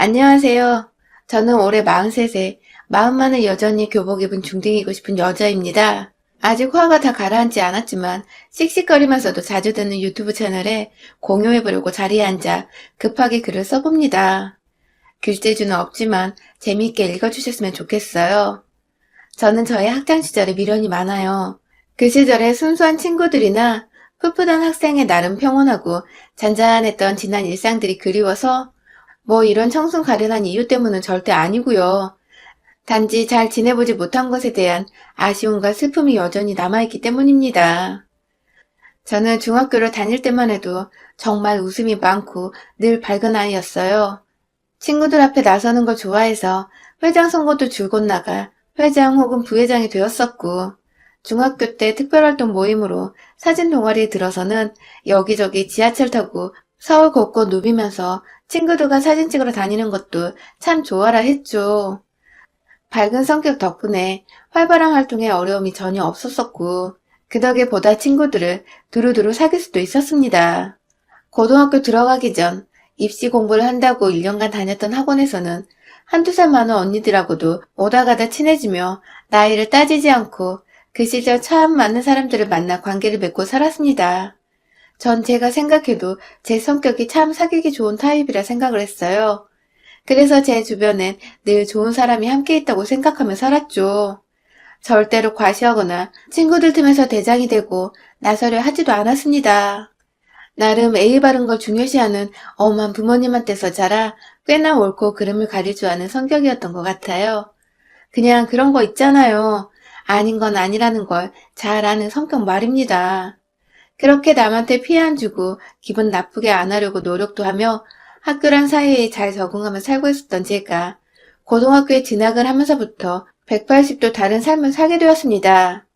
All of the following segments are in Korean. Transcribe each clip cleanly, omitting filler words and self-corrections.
안녕하세요. 저는 올해 43세, 마음만은 여전히 교복 입은 중딩이고 싶은 여자입니다. 아직 화가 다 가라앉지 않았지만 씩씩거리면서도 자주 듣는 유튜브 채널에 공유해보려고 자리에 앉아 급하게 글을 써봅니다. 글재주는 없지만 재미있게 읽어주셨으면 좋겠어요. 저는 저의 학창 시절에 미련이 많아요. 그 시절에 순수한 친구들이나 풋풋한 학생의 나름 평온하고 잔잔했던 지난 일상들이 그리워서 뭐 이런 청순 가련한 이유 때문은 절대 아니고요. 단지 잘 지내보지 못한 것에 대한 아쉬움과 슬픔이 여전히 남아있기 때문입니다. 저는 중학교를 다닐 때만 해도 정말 웃음이 많고 늘 밝은 아이였어요. 친구들 앞에 나서는 걸 좋아해서 회장 선거도 줄곧 나가 회장 혹은 부회장이 되었었고, 중학교 때 특별활동 모임으로 사진 동아리에 들어서는 여기저기 지하철 타고 서울 곳곳 누비면서 친구들과 사진 찍으러 다니는 것도 참 좋아라 했죠. 밝은 성격 덕분에 활발한 활동에 어려움이 전혀 없었었고, 그 덕에 보다 친구들을 두루두루 사귈 수도 있었습니다. 고등학교 들어가기 전 입시 공부를 한다고 1년간 다녔던 학원에서는 한두 살 많은 언니들하고도 오다 가다 친해지며 나이를 따지지 않고 그 시절 참 많은 사람들을 만나 관계를 맺고 살았습니다. 전 제가 생각해도 제 성격이 참 사귀기 좋은 타입이라 생각을 했어요. 그래서 제 주변엔 늘 좋은 사람이 함께 있다고 생각하며 살았죠. 절대로 과시하거나 친구들 틈에서 대장이 되고 나서려 하지도 않았습니다. 나름 예의 바른 걸 중요시하는 엄한 부모님한테서 자라 꽤나 옳고 그름을 가릴 줄 아는 성격이었던 것 같아요. 그냥 그런 거 있잖아요. 아닌 건 아니라는 걸 잘 아는 성격 말입니다. 그렇게 남한테 피해 안 주고 기분 나쁘게 안 하려고 노력도 하며 학교랑 사이에 잘 적응하며 살고 있었던 제가 고등학교에 진학을 하면서부터 180도 다른 삶을 살게 되었습니다.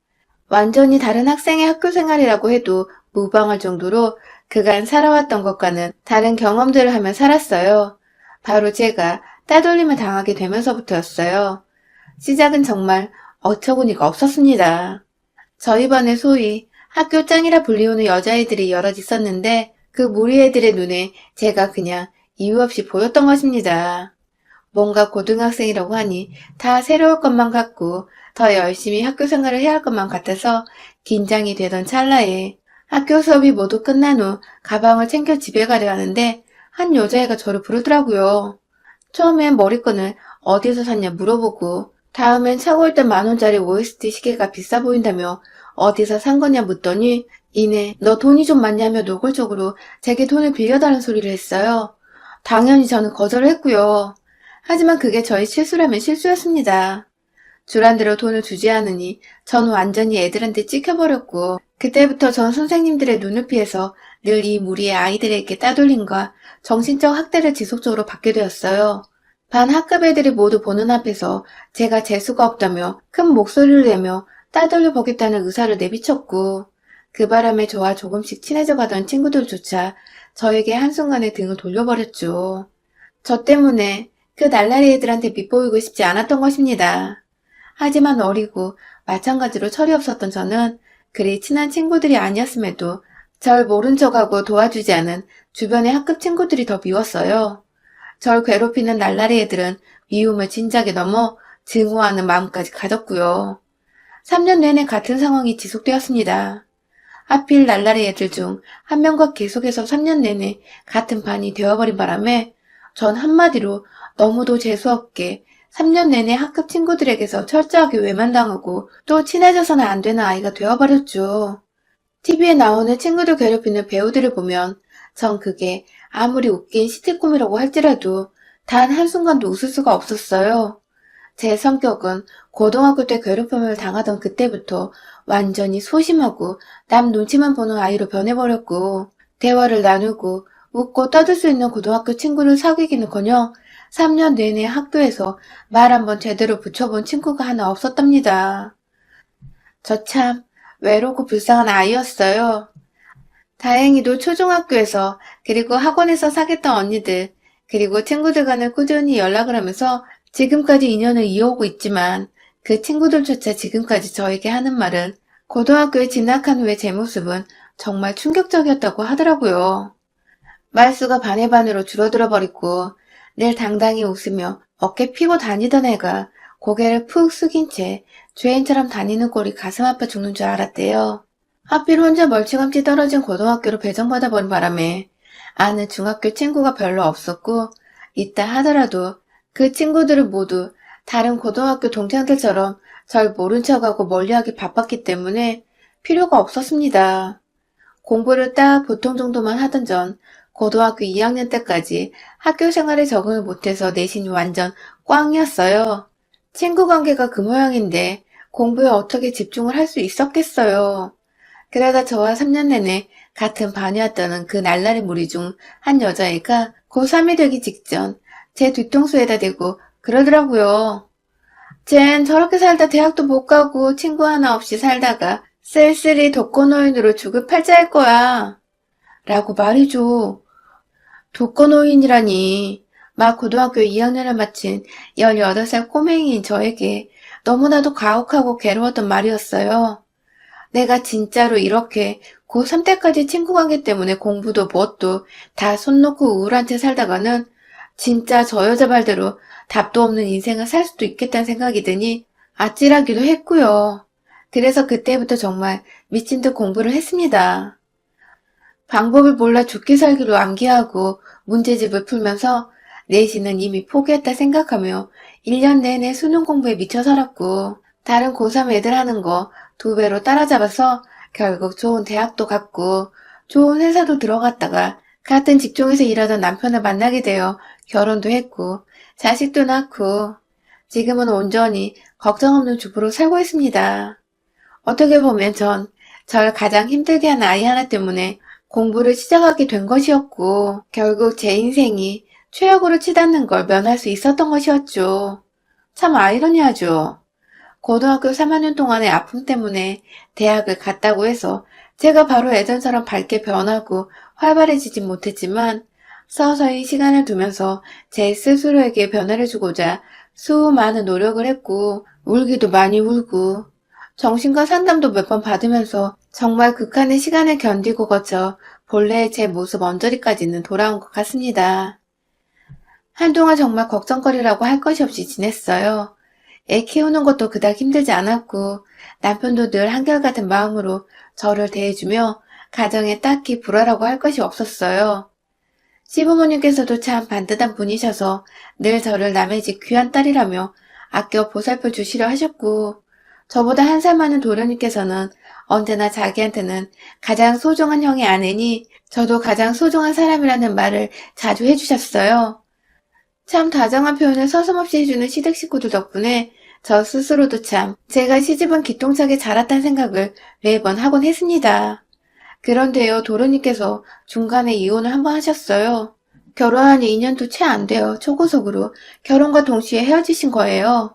완전히 다른 학생의 학교 생활이라고 해도 무방할 정도로 그간 살아왔던 것과는 다른 경험들을 하며 살았어요. 바로 제가 따돌림을 당하게 되면서부터였어요. 시작은 정말 어처구니가 없었습니다. 저희 반에 소위 학교 짱이라 불리우는 여자애들이 여럿 있었는데 그 무리 애들의 눈에 제가 그냥 이유 없이 보였던 것입니다. 뭔가 고등학생이라고 하니 다 새로울 것만 같고 더 열심히 학교 생활을 해야 할 것만 같아서 긴장이 되던 찰나에 학교 수업이 모두 끝난 후 가방을 챙겨 집에 가려 하는데 한 여자애가 저를 부르더라고요. 처음엔 머리끈을 어디서 샀냐 물어보고 다음엔 차고 있던 10,000원짜리 OST 시계가 비싸 보인다며 어디서 산 거냐 묻더니 이내 너 돈이 좀 많냐며 노골적으로 제게 돈을 빌려달라는 소리를 했어요. 당연히 저는 거절을 했고요. 하지만 그게 저의 실수라면 실수였습니다. 줄 안 대로 돈을 주지 않으니 전 완전히 애들한테 찍혀버렸고 그때부터 전 선생님들의 눈을 피해서 늘 이 무리의 아이들에게 따돌림과 정신적 학대를 지속적으로 받게 되었어요. 반 학급 애들이 모두 보는 앞에서 제가 재수가 없다며 큰 목소리를 내며 따돌려 보겠다는 의사를 내비쳤고 그 바람에 저와 조금씩 친해져 가던 친구들조차 저에게 한순간에 등을 돌려버렸죠. 저 때문에 그 날라리 애들한테 밉보이고 싶지 않았던 것입니다. 하지만 어리고 마찬가지로 철이 없었던 저는 그리 친한 친구들이 아니었음에도 절 모른 척하고 도와주지 않은 주변의 학급 친구들이 더 미웠어요. 절 괴롭히는 날라리 애들은 미움을 진작에 넘어 증오하는 마음까지 가졌고요. 3년 내내 같은 상황이 지속되었습니다. 하필 날라리 애들 중 한 명과 계속해서 3년 내내 같은 반이 되어버린 바람에 전 한마디로 너무도 재수없게 3년 내내 학급 친구들에게서 철저하게 외면당하고 또 친해져서는 안 되는 아이가 되어버렸죠. TV에 나오는 친구들 괴롭히는 배우들을 보면 전 그게 아무리 웃긴 시트콤이라고 할지라도 단 한순간도 웃을 수가 없었어요. 제 성격은 고등학교 때 괴롭힘을 당하던 그때부터 완전히 소심하고 남 눈치만 보는 아이로 변해버렸고 대화를 나누고 웃고 떠들 수 있는 고등학교 친구를 사귀기는커녕 3년 내내 학교에서 말 한번 제대로 붙여본 친구가 하나 없었답니다. 저 참 외롭고 불쌍한 아이였어요. 다행히도 초중학교에서 그리고 학원에서 사귀었던 언니들 그리고 친구들과는 꾸준히 연락을 하면서 지금까지 인연을 이어오고 있지만 그 친구들조차 지금까지 저에게 하는 말은 고등학교에 진학한 후의 제 모습은 정말 충격적이었다고 하더라고요. 말수가 반의 반으로 줄어들어 버리고 늘 당당히 웃으며 어깨 피고 다니던 애가 고개를 푹 숙인 채 죄인처럼 다니는 꼴이 가슴 아파 죽는 줄 알았대요. 하필 혼자 멀찌감치 떨어진 고등학교로 배정받아 버린 바람에 아는 중학교 친구가 별로 없었고 있다 하더라도 그 친구들은 모두 다른 고등학교 동창들처럼 절 모른 척하고 멀리하기 바빴기 때문에 필요가 없었습니다. 공부를 딱 보통 정도만 하던 전 고등학교 2학년 때까지 학교 생활에 적응을 못해서 내신이 완전 꽝이었어요. 친구 관계가 그 모양인데 공부에 어떻게 집중을 할 수 있었겠어요. 그러다 저와 3년 내내 같은 반이었다는 그 날라리 무리 중 한 여자애가 고3이 되기 직전 제 뒤통수에다 대고 그러더라고요. 쟨 저렇게 살다 대학도 못 가고 친구 하나 없이 살다가 쓸쓸히 독거노인으로 죽을 팔자일 거야. 라고 말이죠. 독거노인이라니. 막 고등학교 2학년을 마친 18살 꼬맹이인 저에게 너무나도 가혹하고 괴로웠던 말이었어요. 내가 진짜로 이렇게 고3 때까지 친구 관계 때문에 공부도 뭣도 다 손 놓고 우울한 채 살다가는 진짜 저 여자 말대로 답도 없는 인생을 살 수도 있겠다는 생각이 드니 아찔하기도 했고요. 그래서 그때부터 정말 미친 듯 공부를 했습니다. 방법을 몰라 죽기 살기로 암기하고 문제집을 풀면서 내신은 이미 포기했다 생각하며 1년 내내 수능 공부에 미쳐 살았고 다른 고3 애들 하는 거 2배로 따라잡아서 결국 좋은 대학도 갔고 좋은 회사도 들어갔다가 같은 직종에서 일하던 남편을 만나게 되어 결혼도 했고 자식도 낳고 지금은 온전히 걱정 없는 주부로 살고 있습니다. 어떻게 보면 절 가장 힘들게 하는 아이 하나 때문에 공부를 시작하게 된 것이었고 결국 제 인생이 최악으로 치닫는 걸 면할 수 있었던 것이었죠. 참 아이러니하죠. 고등학교 3학년 동안의 아픔 때문에 대학을 갔다고 해서 제가 바로 예전처럼 밝게 변하고 활발해지진 못했지만 서서히 시간을 두면서 제 스스로에게 변화를 주고자 수많은 노력을 했고 울기도 많이 울고 정신과 상담도 몇 번 받으면서 정말 극한의 시간을 견디고 거쳐 본래의 제 모습 언저리까지는 돌아온 것 같습니다. 한동안 정말 걱정거리라고 할 것이 없이 지냈어요. 애 키우는 것도 그닥 힘들지 않았고 남편도 늘 한결같은 마음으로 저를 대해주며 가정에 딱히 불화라고 할 것이 없었어요. 시부모님께서도 참 반듯한 분이셔서 늘 저를 남의 집 귀한 딸이라며 아껴 보살펴 주시려 하셨고 저보다 1살 많은 도련님께서는 언제나 자기한테는 가장 소중한 형의 아내니 저도 가장 소중한 사람이라는 말을 자주 해주셨어요. 참 다정한 표현을 서슴없이 해주는 시댁 식구들 덕분에 저 스스로도 참 제가 시집은 기똥차게 자랐다는 생각을 매번 하곤 했습니다. 그런데요, 도련님께서 중간에 이혼을 한 번 하셨어요. 결혼한 지 2년도 채 안 돼요. 초고속으로 결혼과 동시에 헤어지신 거예요.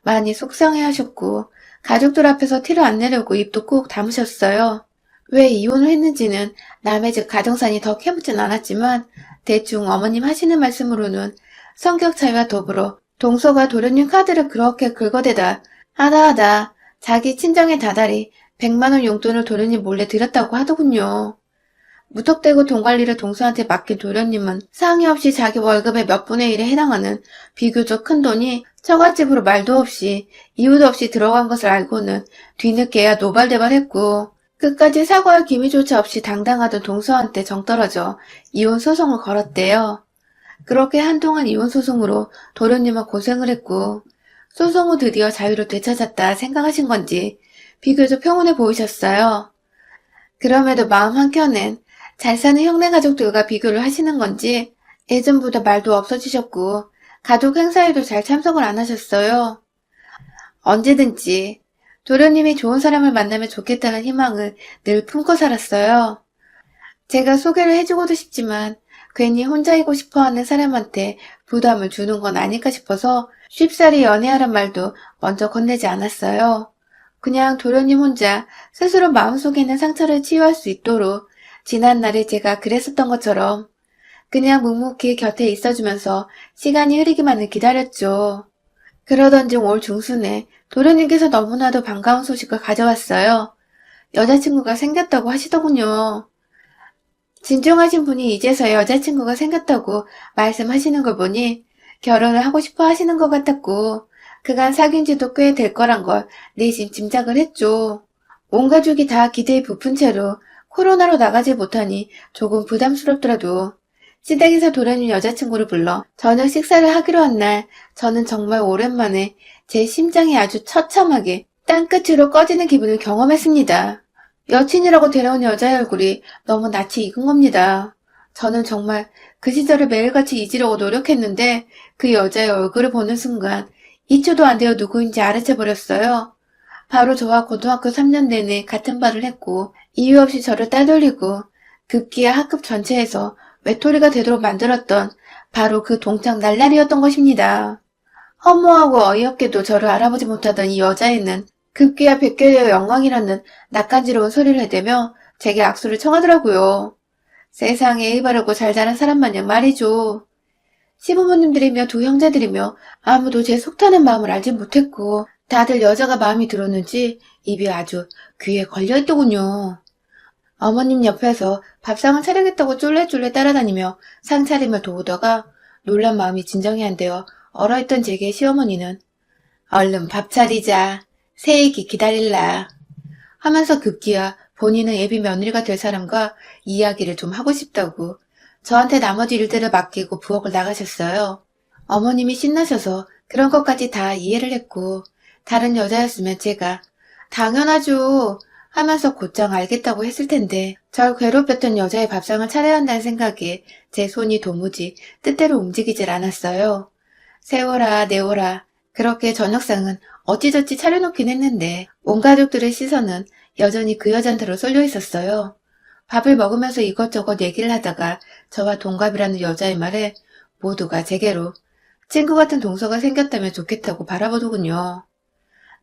많이 속상해 하셨고 가족들 앞에서 티를 안 내려고 입도 꾹 다무셨어요. 왜 이혼을 했는지는 남의 집 가정산이 더 캐묻진 않았지만 대충 어머님 하시는 말씀으로는 성격 차이와 더불어 동서가 도련님 카드를 그렇게 긁어대다 하다 자기 친정의 다달이 100만 원 용돈을 도련님 몰래 드렸다고 하더군요. 무턱대고 돈 관리를 동서한테 맡긴 도련님은 상의 없이 자기 월급의 몇 분의 1에 해당하는 비교적 큰 돈이 처갓집으로 말도 없이 이유도 없이 들어간 것을 알고는 뒤늦게야 노발대발했고 끝까지 사과할 기미조차 없이 당당하던 동서한테 정떨어져 이혼 소송을 걸었대요. 그렇게 한동안 이혼 소송으로 도련님은 고생을 했고 소송 후 드디어 자유를 되찾았다 생각하신 건지 비교적 평온해 보이셨어요. 그럼에도 마음 한켠엔 잘 사는 형네 가족들과 비교를 하시는 건지 예전보다 말도 없어지셨고 가족 행사에도 잘 참석을 안 하셨어요. 언제든지 도련님이 좋은 사람을 만나면 좋겠다는 희망을 늘 품고 살았어요. 제가 소개를 해주고도 싶지만 괜히 혼자이고 싶어하는 사람한테 부담을 주는 건 아닐까 싶어서 쉽사리 연애하란 말도 먼저 건네지 않았어요. 그냥 도련님 혼자 스스로 마음속에 있는 상처를 치유할 수 있도록 지난날에 제가 그랬었던 것처럼 그냥 묵묵히 곁에 있어주면서 시간이 흐르기만을 기다렸죠. 그러던 중 올 중순에 도련님께서 너무나도 반가운 소식을 가져왔어요. 여자친구가 생겼다고 하시더군요. 진중하신 분이 이제서야 여자친구가 생겼다고 말씀하시는 걸 보니 결혼을 하고 싶어 하시는 것 같았고, 그간 사귄 지도 꽤 될 거란 걸 내심 짐작을 했죠. 온 가족이 다 기대에 부푼 채로 코로나로 나가지 못하니 조금 부담스럽더라도 시댁에서 도련님 여자친구를 불러 저녁 식사를 하기로 한 날, 저는 정말 오랜만에 제 심장이 아주 처참하게 땅끝으로 꺼지는 기분을 경험했습니다. 여친이라고 데려온 여자의 얼굴이 너무 낯이 익은 겁니다. 저는 정말 그 시절을 매일같이 잊으려고 노력했는데 그 여자의 얼굴을 보는 순간 2초도 안 되어 누구인지 알아채버렸어요. 바로 저와 고등학교 3년 내내 같은 반을 했고 이유 없이 저를 따돌리고 급기야 학급 전체에서 외톨이가 되도록 만들었던 바로 그 동창 날라리였던 것입니다. 허무하고 어이없게도 저를 알아보지 못하던 이 여자애는 급기야 뵙게 되어 영광이라는 낯간지러운 소리를 해대며 제게 악수를 청하더라고요. 세상에 일 바르고 잘 자란 사람 마냥 말이죠. 시부모님들이며 두 형제들이며 아무도 제 속타는 마음을 알지 못했고 다들 여자가 마음이 들었는지 입이 아주 귀에 걸려있더군요. 어머님 옆에서 밥상을 차리겠다고 쫄래쫄래 따라다니며 상 차림을 도우다가 놀란 마음이 진정이 안 되어 얼어있던 제게 시어머니는 얼른 밥 차리자. 새애기 기다릴라. 하면서 급기야 본인은 예비 며느리가 될 사람과 이야기를 좀 하고 싶다고 저한테 나머지 일들을 맡기고 부엌을 나가셨어요. 어머님이 신나셔서 그런 것까지 다 이해를 했고 다른 여자였으면 제가 당연하죠 하면서 곧장 알겠다고 했을 텐데 절 괴롭혔던 여자의 밥상을 차려야 한다는 생각에 제 손이 도무지 뜻대로 움직이질 않았어요. 세워라 내워라 그렇게 저녁상은 어찌저찌 차려놓긴 했는데 온 가족들의 시선은 여전히 그 여잔테로 쏠려 있었어요. 밥을 먹으면서 이것저것 얘기를 하다가 저와 동갑이라는 여자의 말에 모두가 제게로 친구 같은 동서가 생겼다면 좋겠다고 바라보더군요.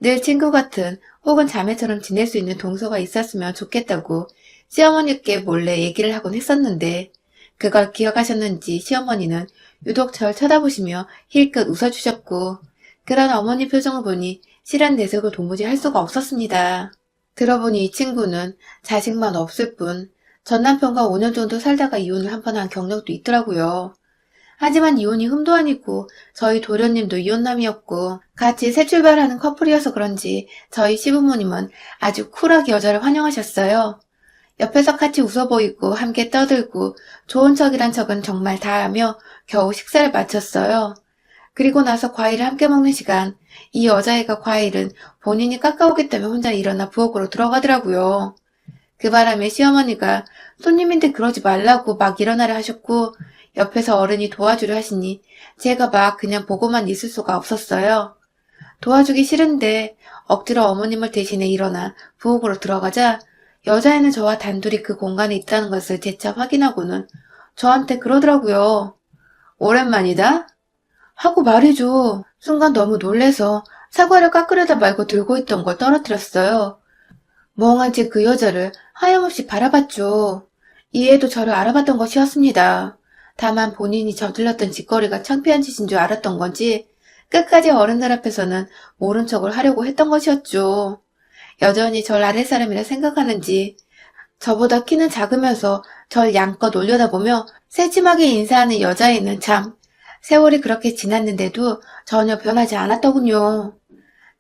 늘 친구 같은 혹은 자매처럼 지낼 수 있는 동서가 있었으면 좋겠다고 시어머니께 몰래 얘기를 하곤 했었는데 그걸 기억하셨는지 시어머니는 유독 절 쳐다보시며 힐끗 웃어주셨고 그런 어머니 표정을 보니 실한 내색을 도무지 할 수가 없었습니다. 들어보니 이 친구는 자식만 없을 뿐 전 남편과 5년 정도 살다가 이혼을 한 번 한 경력도 있더라고요. 하지만 이혼이 흠도 아니고 저희 도련님도 이혼남이었고 같이 새 출발하는 커플이어서 그런지 저희 시부모님은 아주 쿨하게 여자를 환영하셨어요. 옆에서 같이 웃어 보이고 함께 떠들고 좋은 척이란 척은 정말 다 하며 겨우 식사를 마쳤어요. 그리고 나서 과일을 함께 먹는 시간, 이 여자애가 과일은 본인이 깎아오겠다며 혼자 일어나 부엌으로 들어가더라고요. 그 바람에 시어머니가 손님인데 그러지 말라고 막 일어나려 하셨고 옆에서 어른이 도와주려 하시니 제가 막 그냥 보고만 있을 수가 없었어요. 도와주기 싫은데 억지로 어머님을 대신해 일어나 부엌으로 들어가자 여자애는 저와 단둘이 그 공간에 있다는 것을 재차 확인하고는 저한테 그러더라고요. 오랜만이다? 하고 말이죠. 순간 너무 놀래서 사과를 깎으려다 말고 들고 있던 걸 떨어뜨렸어요. 멍한 채 그 여자를 하염없이 바라봤죠. 이해도 저를 알아봤던 것이었습니다. 다만 본인이 저질렀던 짓거리가 창피한 짓인 줄 알았던 건지 끝까지 어른들 앞에서는 모른 척을 하려고 했던 것이었죠. 여전히 절 아랫사람이라 생각하는지 저보다 키는 작으면서 절 양껏 올려다보며 새침하게 인사하는 여자애는 참 세월이 그렇게 지났는데도 전혀 변하지 않았더군요.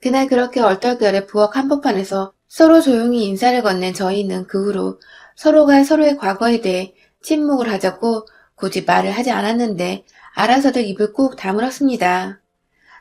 그날 그렇게 얼떨결에 부엌 한복판에서 서로 조용히 인사를 건넨 저희는 그 후로 서로가 서로의 과거에 대해 침묵을 하자고 굳이 말을 하지 않았는데 알아서들 입을 꾹 다물었습니다.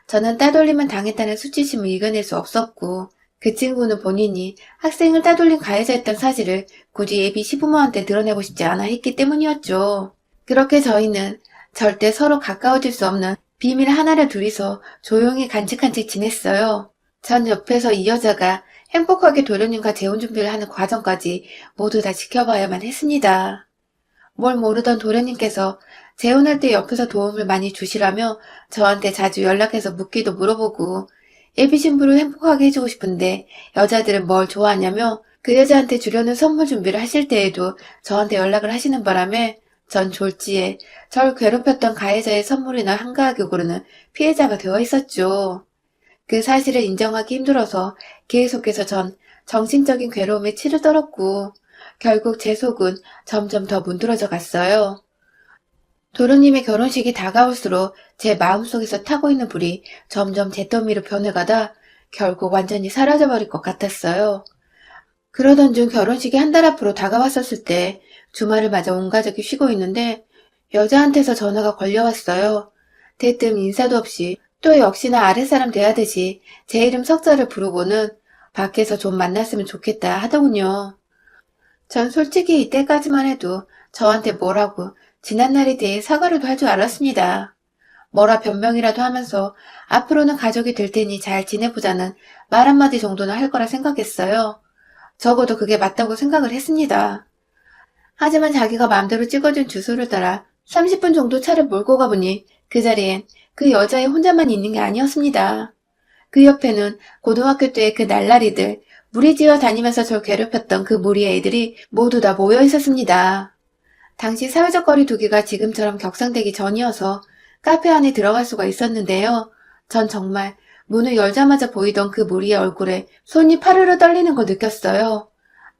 저는 따돌림을 당했다는 수치심을 이겨낼 수 없었고 그 친구는 본인이 학생을 따돌린 가해자였던 사실을 굳이 예비 시부모한테 드러내고 싶지 않아 했기 때문이었죠. 그렇게 저희는 절대 서로 가까워질 수 없는 비밀 하나를 둘이서 조용히 간직한 채 지냈어요. 전 옆에서 이 여자가 행복하게 도련님과 재혼 준비를 하는 과정까지 모두 다 지켜봐야만 했습니다. 뭘 모르던 도련님께서 재혼할 때 옆에서 도움을 많이 주시라며 저한테 자주 연락해서 묻기도 물어보고 예비 신부를 행복하게 해주고 싶은데 여자들은 뭘 좋아하냐며 그 여자한테 주려는 선물 준비를 하실 때에도 저한테 연락을 하시는 바람에 전 졸지에 절 괴롭혔던 가해자의 선물이나 한가하게 고르는 피해자가 되어 있었죠. 그 사실을 인정하기 힘들어서 계속해서 전 정신적인 괴로움에 치를 떨었고 결국 제 속은 점점 더 문드러져 갔어요. 도련님의 결혼식이 다가올수록 제 마음속에서 타고 있는 불이 점점 잿더미로 변해가다 결국 완전히 사라져버릴 것 같았어요. 그러던 중 결혼식이 한 달 앞으로 다가왔었을 때 주말을 맞아 온 가족이 쉬고 있는데 여자한테서 전화가 걸려왔어요. 대뜸 인사도 없이 또 역시나 아랫사람 대하듯이 제 이름 석자를 부르고는 밖에서 좀 만났으면 좋겠다 하더군요. 전 솔직히 이때까지만 해도 저한테 뭐라고 지난날에 대해 사과라도 할 줄 알았습니다. 뭐라 변명이라도 하면서 앞으로는 가족이 될 테니 잘 지내보자는 말 한마디 정도는 할 거라 생각했어요. 적어도 그게 맞다고 생각을 했습니다. 하지만 자기가 마음대로 찍어준 주소를 따라 30분 정도 차를 몰고 가보니 그 자리엔 그 여자애 혼자만 있는 게 아니었습니다. 그 옆에는 고등학교 때의 그 날라리들, 무리지어 다니면서 절 괴롭혔던 그 무리의 애들이 모두 다 모여 있었습니다. 당시 사회적 거리 두기가 지금처럼 격상되기 전이어서 카페 안에 들어갈 수가 있었는데요. 전 정말 문을 열자마자 보이던 그 무리의 얼굴에 손이 파르르 떨리는 걸 느꼈어요.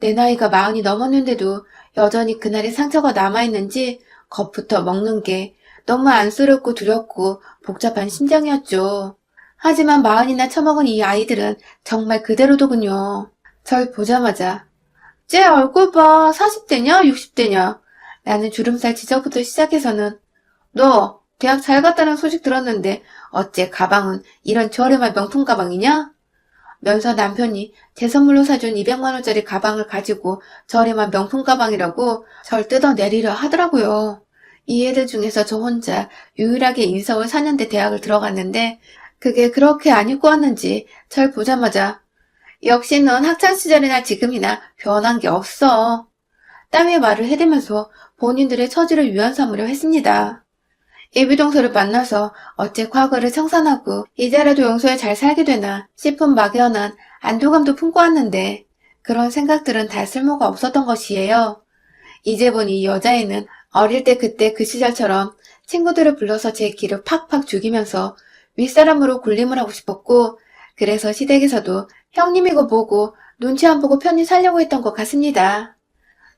내 나이가 40이 넘었는데도 여전히 그날의 상처가 남아있는지 겁부터 먹는 게 너무 안쓰럽고 두렵고 복잡한 심정이었죠. 하지만 40이나 처먹은 이 아이들은 정말 그대로더군요. 절 보자마자 쟤 얼굴 봐, 40대냐 60대냐 라는 주름살 지적부터 시작해서는 너 대학 잘 갔다는 소식 들었는데 어째 가방은 이런 저렴한 명품 가방이냐? 면서 남편이 제 선물로 사준 200만원짜리 가방을 가지고 저렴한 명품 가방이라고 절 뜯어내리려 하더라고요. 이 애들 중에서 저 혼자 유일하게 인서울 4년대 대학을 들어갔는데 그게 그렇게 안 입고 왔는지 절 보자마자 역시 넌 학창시절이나 지금이나 변한 게 없어. 땀에 말을 해대면서 본인들의 처지를 유한 삼으려 했습니다. 예비동서를 만나서 어째 과거를 청산하고 이제라도 용서에 잘 살게 되나 싶은 막연한 안도감도 품고 왔는데 그런 생각들은 다 쓸모가 없었던 것이에요. 이제 보니 이 여자애는 어릴 때 그때 그 시절처럼 친구들을 불러서 제 기를 팍팍 죽이면서 윗사람으로 군림을 하고 싶었고 그래서 시댁에서도 형님이고 뭐고 눈치 안 보고 편히 살려고 했던 것 같습니다.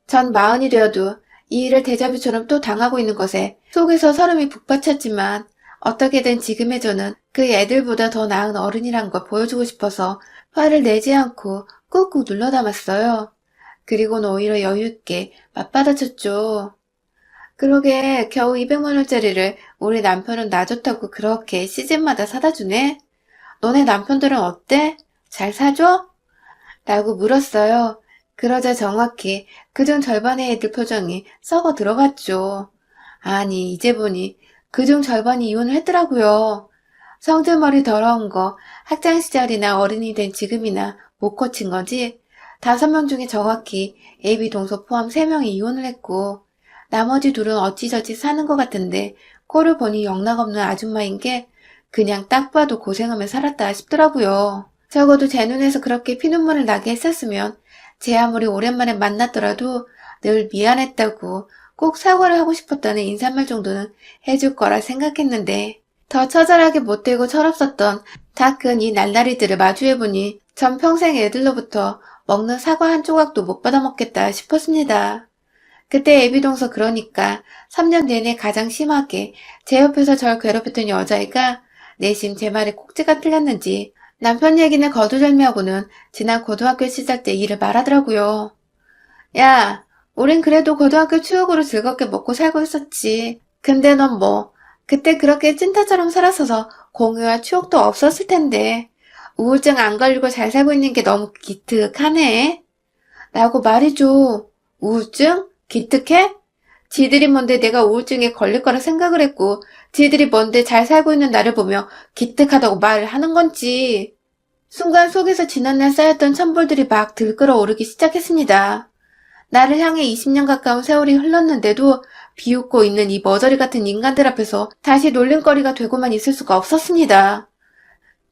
전 40이 되어도 이 일을 데자뷰처럼 또 당하고 있는 것에 속에서 설움이 북받쳤지만 어떻게든 지금의 저는 그 애들보다 더 나은 어른이란 걸 보여주고 싶어서 화를 내지 않고 꾹꾹 눌러 담았어요. 그리고는 오히려 여유있게 맞받아쳤죠. 그러게 겨우 200만원짜리를 우리 남편은 나 좋다고 그렇게 시즌마다 사다 주네? 너네 남편들은 어때? 잘 사줘? 라고 물었어요. 그러자 정확히 그중 절반의 애들 표정이 썩어 들어갔죠. 아니 이제 보니 그중 절반이 이혼을 했더라고요. 성질머리 더러운 거 학창시절이나 어른이 된 지금이나 못 고친 거지. 5명 중에 정확히 애비 동서 포함 3명이 이혼을 했고 나머지 둘은 어찌저찌 사는 것 같은데 꼴을 보니 영락없는 아줌마인 게 그냥 딱 봐도 고생하며 살았다 싶더라고요. 적어도 제 눈에서 그렇게 피눈물을 나게 했었으면 제 아무리 오랜만에 만났더라도 늘 미안했다고 꼭 사과를 하고 싶었다는 인사말 정도는 해줄 거라 생각했는데 더 처절하게 못되고 철없었던 다 큰 이 날라리들을 마주해보니 전 평생 애들로부터 먹는 사과 한 조각도 못 받아먹겠다 싶었습니다. 그때 애비동서 그러니까 3년 내내 가장 심하게 제 옆에서 절 괴롭혔던 여자애가 내심 제 말에 꼭지가 틀렸는지 남편 얘기는 거두절미하고는 지난 고등학교 시절 때 일을 말하더라고요. 야, 우린 그래도 고등학교 추억으로 즐겁게 먹고 살고 있었지. 근데 넌 뭐, 그때 그렇게 찐따처럼 살았어서 공유할 추억도 없었을 텐데. 우울증 안 걸리고 잘 살고 있는 게 너무 기특하네. 라고 말해줘. 우울증? 기특해? 지들이 뭔데 내가 우울증에 걸릴 거라 생각을 했고 지들이 뭔데 잘 살고 있는 나를 보며 기특하다고 말을 하는 건지. 순간 속에서 지난날 쌓였던 천벌들이 막 들끓어 오르기 시작했습니다. 나를 향해 20년 가까운 세월이 흘렀는데도 비웃고 있는 이 머저리 같은 인간들 앞에서 다시 놀림거리가 되고만 있을 수가 없었습니다.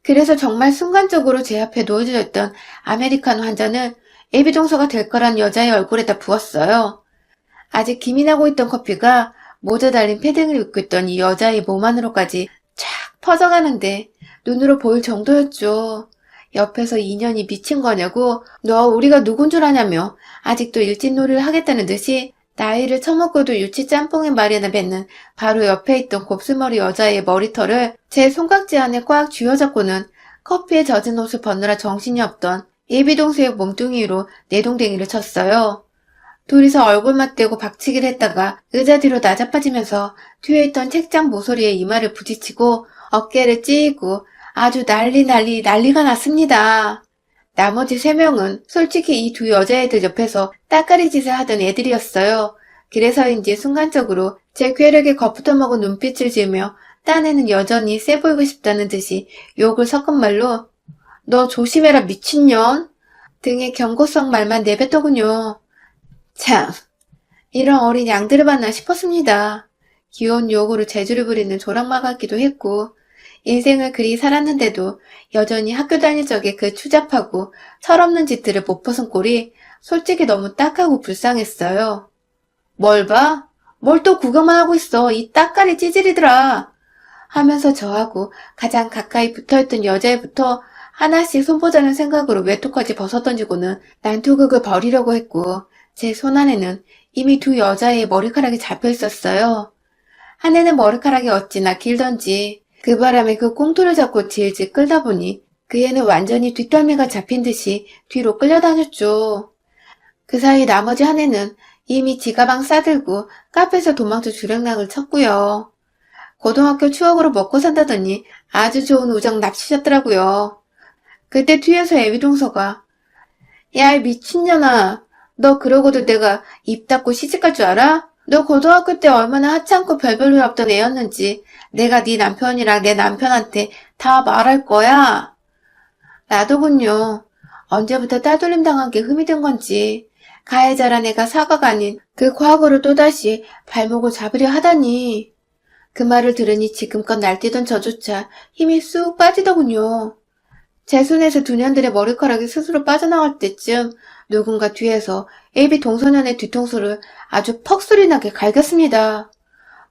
그래서 정말 순간적으로 제 앞에 놓여져 있던 아메리카노 한 잔을 애비동서가 될 거란 여자의 얼굴에다 부었어요. 아직 김이 나고 있던 커피가 모자 달린 패딩을 입고 있던 이 여자의 몸 안으로까지 쫙 퍼져가는데 눈으로 보일 정도였죠. 옆에서 인연이 미친 거냐고 너 우리가 누군 줄 아냐며 아직도 일진놀이를 하겠다는 듯이 나이를 처먹고도 유치 짬뽕의 말이나 뱉는 바로 옆에 있던 곱슬머리 여자의 머리털을 제 손깍지 안에 꽉 쥐어잡고는 커피에 젖은 옷을 벗느라 정신이 없던 예비동수의 몸뚱이 위로 내동댕이를 쳤어요. 둘이서 얼굴 맞대고 박치기를 했다가 의자 뒤로 나자빠지면서 뒤에 있던 책장 모서리에 이마를 부딪히고 어깨를 찌고 아주 난리가 났습니다. 나머지 3명은 솔직히 이 두 여자애들 옆에서 따까리 짓을 하던 애들이었어요. 그래서인지 순간적으로 제 쾌력에 겁부터먹은 눈빛을 지으며 딴에는 여전히 세 보이고 싶다는 듯이 욕을 섞은 말로 너 조심해라 미친년 등의 경고성 말만 내뱉더군요. 참, 이런 어린 양들을 봤나 싶었습니다. 귀여운 요구로 재주를 부리는 조랑말 같기도 했고 인생을 그리 살았는데도 여전히 학교 다닐 적에 그 추잡하고 철없는 짓들을 못 벗은 꼴이 솔직히 너무 딱하고 불쌍했어요. 뭘 봐? 뭘 또 구경만 하고 있어. 이 따까리 찌질이들아. 하면서 저하고 가장 가까이 붙어있던 여자애부터 하나씩 손보자는 생각으로 외투까지 벗어던지고는 난투극을 벌이려고 했고 제 손안에는 이미 두 여자애의 머리카락이 잡혀 있었어요. 한 애는 머리카락이 어찌나 길던지 그 바람에 그 꽁토를 잡고 질질 끌다 보니 그 애는 완전히 뒷덜미가 잡힌 듯이 뒤로 끌려다녔죠. 그 사이 나머지 한 애는 이미 지가방 싸들고 카페에서 도망쳐 주랭락을 쳤고요. 고등학교 추억으로 먹고 산다더니 아주 좋은 우정 납치셨더라고요. 그때 뒤에서 애비동서가 야, 이 미친년아. 너 그러고도 내가 입 닫고 시집갈 줄 알아? 너 고등학교 때 얼마나 하찮고 별볼일 없던 애였는지 내가 네 남편이랑 내 남편한테 다 말할 거야. 나도군요. 언제부터 따돌림 당한 게 흠이 든 건지 가해자란 애가 사과가 아닌 그 과거를 또다시 발목을 잡으려 하다니. 그 말을 들으니 지금껏 날뛰던 저조차 힘이 쑥 빠지더군요. 제 손에서 두 년들의 머리카락이 스스로 빠져나갈 때쯤 누군가 뒤에서 애비 동소년의 뒤통수를 아주 퍽소리나게 갈겼습니다.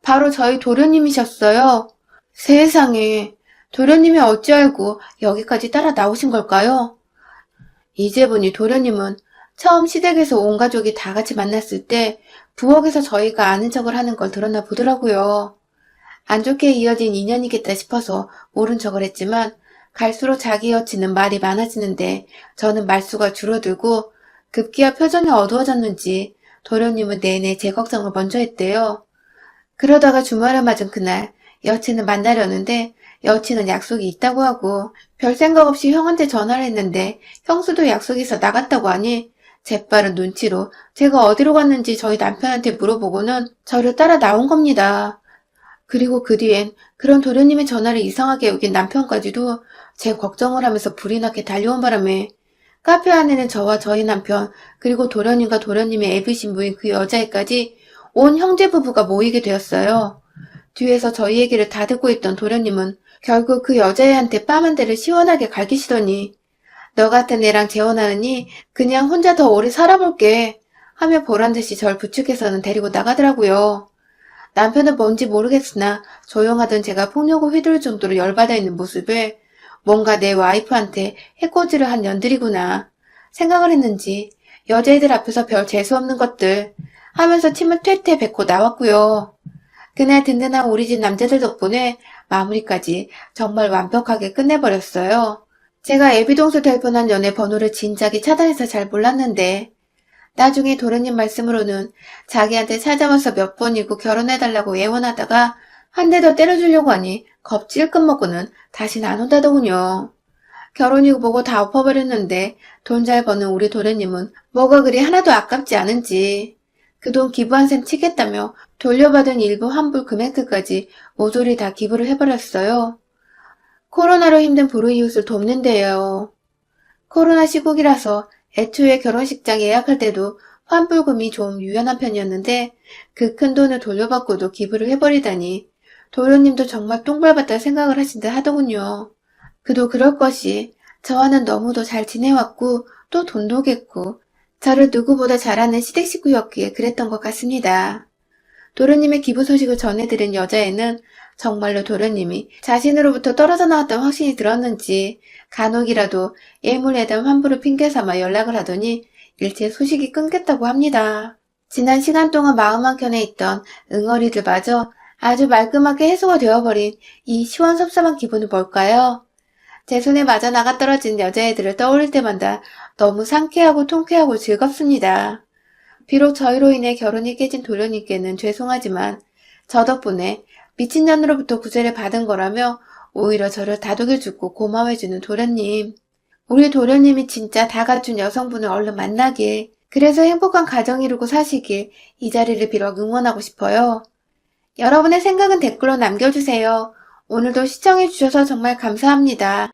바로 저희 도련님이셨어요. 세상에, 도련님이 어찌 알고 여기까지 따라 나오신 걸까요? 이제 보니 도련님은 처음 시댁에서 온 가족이 다 같이 만났을 때 부엌에서 저희가 아는 척을 하는 걸 들었나 보더라고요. 안 좋게 이어진 인연이겠다 싶어서 모른 척을 했지만 갈수록 자기 여친은 말이 많아지는데 저는 말수가 줄어들고 급기야 표정이 어두워졌는지 도련님은 내내 제 걱정을 먼저 했대요. 그러다가 주말을 맞은 그날 여친을 만나려는데 여친은 약속이 있다고 하고 별 생각 없이 형한테 전화를 했는데 형수도 약속이 있어 나갔다고 하니 재빠른 눈치로 제가 어디로 갔는지 저희 남편한테 물어보고는 저를 따라 나온 겁니다. 그리고 그 뒤엔 그런 도련님의 전화를 이상하게 여긴 남편까지도 제 걱정을 하면서 불이 나게 달려온 바람에 카페 안에는 저와 저희 남편 그리고 도련님과 도련님의 애비 신부인 그 여자애까지 온 형제 부부가 모이게 되었어요. 뒤에서 저희 얘기를 다 듣고 있던 도련님은 결국 그 여자애한테 뺨 한 대를 시원하게 갈기시더니 너 같은 애랑 재혼하느니 그냥 혼자 더 오래 살아볼게 하며 보란듯이 절 부축해서는 데리고 나가더라고요. 남편은 뭔지 모르겠으나 조용하던 제가 폭력을 휘두를 정도로 열받아 있는 모습에 뭔가 내 와이프한테 해코지를 한 년들이구나 생각을 했는지 여자애들 앞에서 별 재수없는 것들 하면서 침을 퇴퇴 뱉고 나왔고요. 그날 든든한 우리 집 남자들 덕분에 마무리까지 정말 완벽하게 끝내버렸어요. 제가 애비동수 될 뻔한 연애 번호를 진작에 차단해서 잘 몰랐는데 나중에 도련님 말씀으로는 자기한테 찾아와서 몇 번이고 결혼해달라고 애원하다가 한 대 더 때려주려고 하니 겁질끔 먹고는 다시는 안 온다더군요. 결혼이고 뭐고 다 엎어버렸는데 돈 잘 버는 우리 도련님은 뭐가 그리 하나도 아깝지 않은지 그 돈 기부한 셈 치겠다며 돌려받은 일부 환불 금액까지 모조리 다 기부를 해버렸어요. 코로나로 힘든 불우이웃을 돕는데요. 코로나 시국이라서 애초에 결혼식장 예약할 때도 환불금이 좀 유연한 편이었는데 그 큰 돈을 돌려받고도 기부를 해버리다니 도련님도 정말 똥밟았다 생각을 하신 듯 하더군요. 그도 그럴 것이 저와는 너무도 잘 지내왔고 또 돈도 겠고 저를 누구보다 잘 아는 시댁 식구였기에 그랬던 것 같습니다. 도련님의 기부 소식을 전해들은 여자애는 정말로 도련님이 자신으로부터 떨어져 나왔던 확신이 들었는지 간혹이라도 예물예단 환불을 핑계삼아 연락을 하더니 일체 소식이 끊겼다고 합니다. 지난 시간 동안 마음 한켠에 있던 응어리들마저 아주 말끔하게 해소가 되어버린 이 시원섭섭한 기분은 뭘까요? 제 손에 마저 나가 떨어진 여자애들을 떠올릴 때마다 너무 상쾌하고 통쾌하고 즐겁습니다. 비록 저희로 인해 결혼이 깨진 도련님께는 죄송하지만 저 덕분에 미친년으로부터 구제를 받은 거라며 오히려 저를 다독여주고 고마워해주는 도련님. 우리 도련님이 진짜 다 갖춘 여성분을 얼른 만나길, 그래서 행복한 가정 이루고 사시길 이 자리를 빌어 응원하고 싶어요. 여러분의 생각은 댓글로 남겨주세요. 오늘도 시청해주셔서 정말 감사합니다.